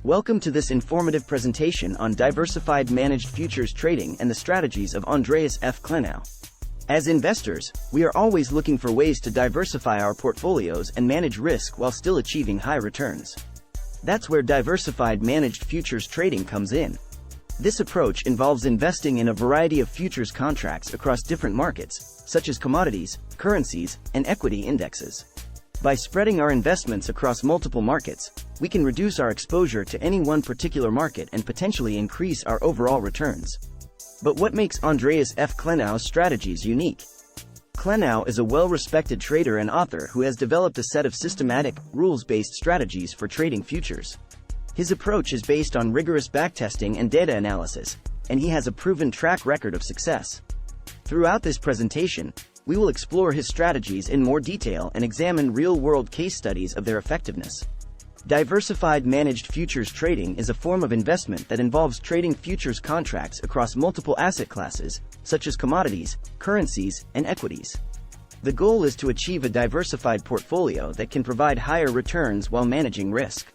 Welcome to this informative presentation on diversified managed futures trading and the strategies of Andreas F. Clenow. As investors, we are always looking for ways to diversify our portfolios and manage risk while still achieving high returns. That's where diversified managed futures trading comes in. This approach involves investing in a variety of futures contracts across different markets, such as commodities, currencies, and equity indexes. By spreading our investments across multiple markets, we can reduce our exposure to any one particular market and potentially increase our overall returns. But what makes Andreas F. Clenow's strategies unique? Clenow is a well-respected trader and author who has developed a set of systematic, rules-based strategies for trading futures. His approach is based on rigorous backtesting and data analysis, and he has a proven track record of success. Throughout this presentation, we will explore his strategies in more detail and examine real-world case studies of their effectiveness. Diversified managed futures trading is a form of investment that involves trading futures contracts across multiple asset classes, such as commodities, currencies, and equities. The goal is to achieve a diversified portfolio that can provide higher returns while managing risk.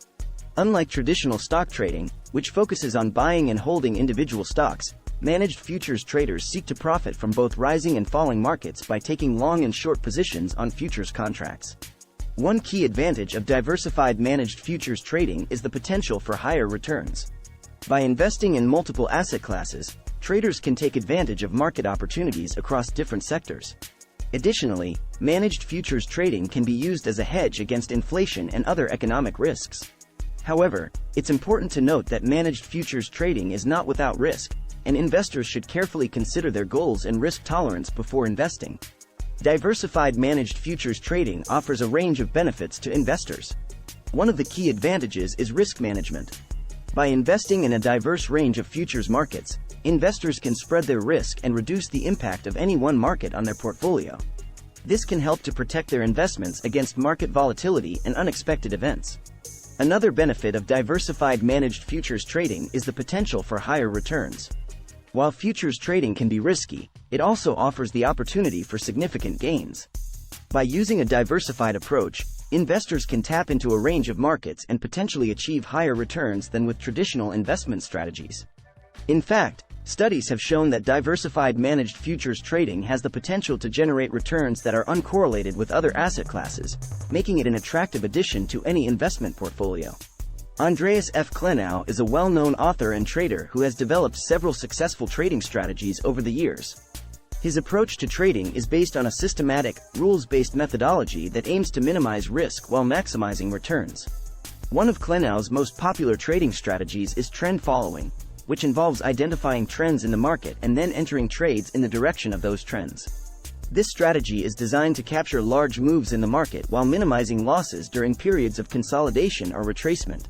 Unlike traditional stock trading, which focuses on buying and holding individual stocks, managed futures traders seek to profit from both rising and falling markets by taking long and short positions on futures contracts. One key advantage of diversified managed futures trading is the potential for higher returns. By investing in multiple asset classes, traders can take advantage of market opportunities across different sectors. Additionally, managed futures trading can be used as a hedge against inflation and other economic risks. However, it's important to note that managed futures trading is not without risk, and investors should carefully consider their goals and risk tolerance before investing. Diversified managed futures trading offers a range of benefits to investors. One of the key advantages is risk management. By investing in a diverse range of futures markets, investors can spread their risk and reduce the impact of any one market on their portfolio. This can help to protect their investments against market volatility and unexpected events. Another benefit of diversified managed futures trading is the potential for higher returns. While futures trading can be risky, it also offers the opportunity for significant gains. By using a diversified approach, investors can tap into a range of markets and potentially achieve higher returns than with traditional investment strategies. In fact, studies have shown that diversified managed futures trading has the potential to generate returns that are uncorrelated with other asset classes, making it an attractive addition to any investment portfolio. Andreas F. Clenow is a well-known author and trader who has developed several successful trading strategies over the years. His approach to trading is based on a systematic, rules-based methodology that aims to minimize risk while maximizing returns. One of Clenow's most popular trading strategies is trend following, which involves identifying trends in the market and then entering trades in the direction of those trends. This strategy is designed to capture large moves in the market while minimizing losses during periods of consolidation or retracement.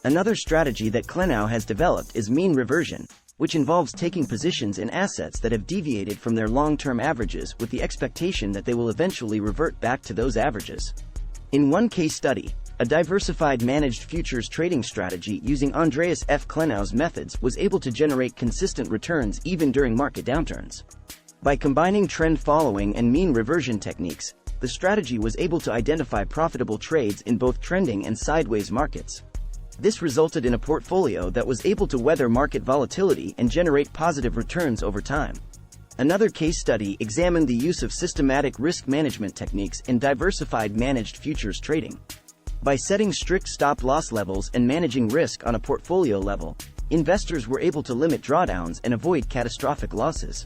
Another strategy that Clenow has developed is mean reversion, which involves taking positions in assets that have deviated from their long-term averages with the expectation that they will eventually revert back to those averages. In one case study, a diversified managed futures trading strategy using Andreas F. Clenow's methods was able to generate consistent returns even during market downturns. By combining trend following and mean reversion techniques, the strategy was able to identify profitable trades in both trending and sideways markets. This resulted in a portfolio that was able to weather market volatility and generate positive returns over time. Another case study examined the use of systematic risk management techniques in diversified managed futures trading. By setting strict stop-loss levels and managing risk on a portfolio level, investors were able to limit drawdowns and avoid catastrophic losses.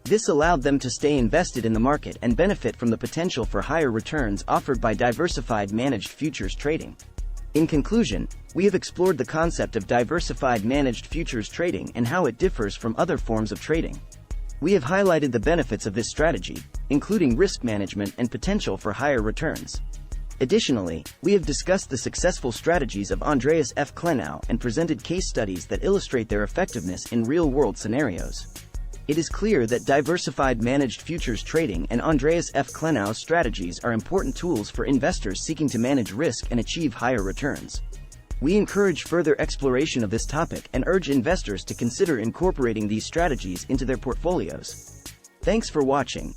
This allowed them to stay invested in the market and benefit from the potential for higher returns offered by diversified managed futures trading. In conclusion, we have explored the concept of diversified managed futures trading and how it differs from other forms of trading. We have highlighted the benefits of this strategy, including risk management and potential for higher returns. Additionally, we have discussed the successful strategies of Andreas F. Clenow and presented case studies that illustrate their effectiveness in real-world scenarios. It is clear that diversified managed futures trading and Andreas F. Clenow's strategies are important tools for investors seeking to manage risk and achieve higher returns. We encourage further exploration of this topic and urge investors to consider incorporating these strategies into their portfolios. Thanks for watching.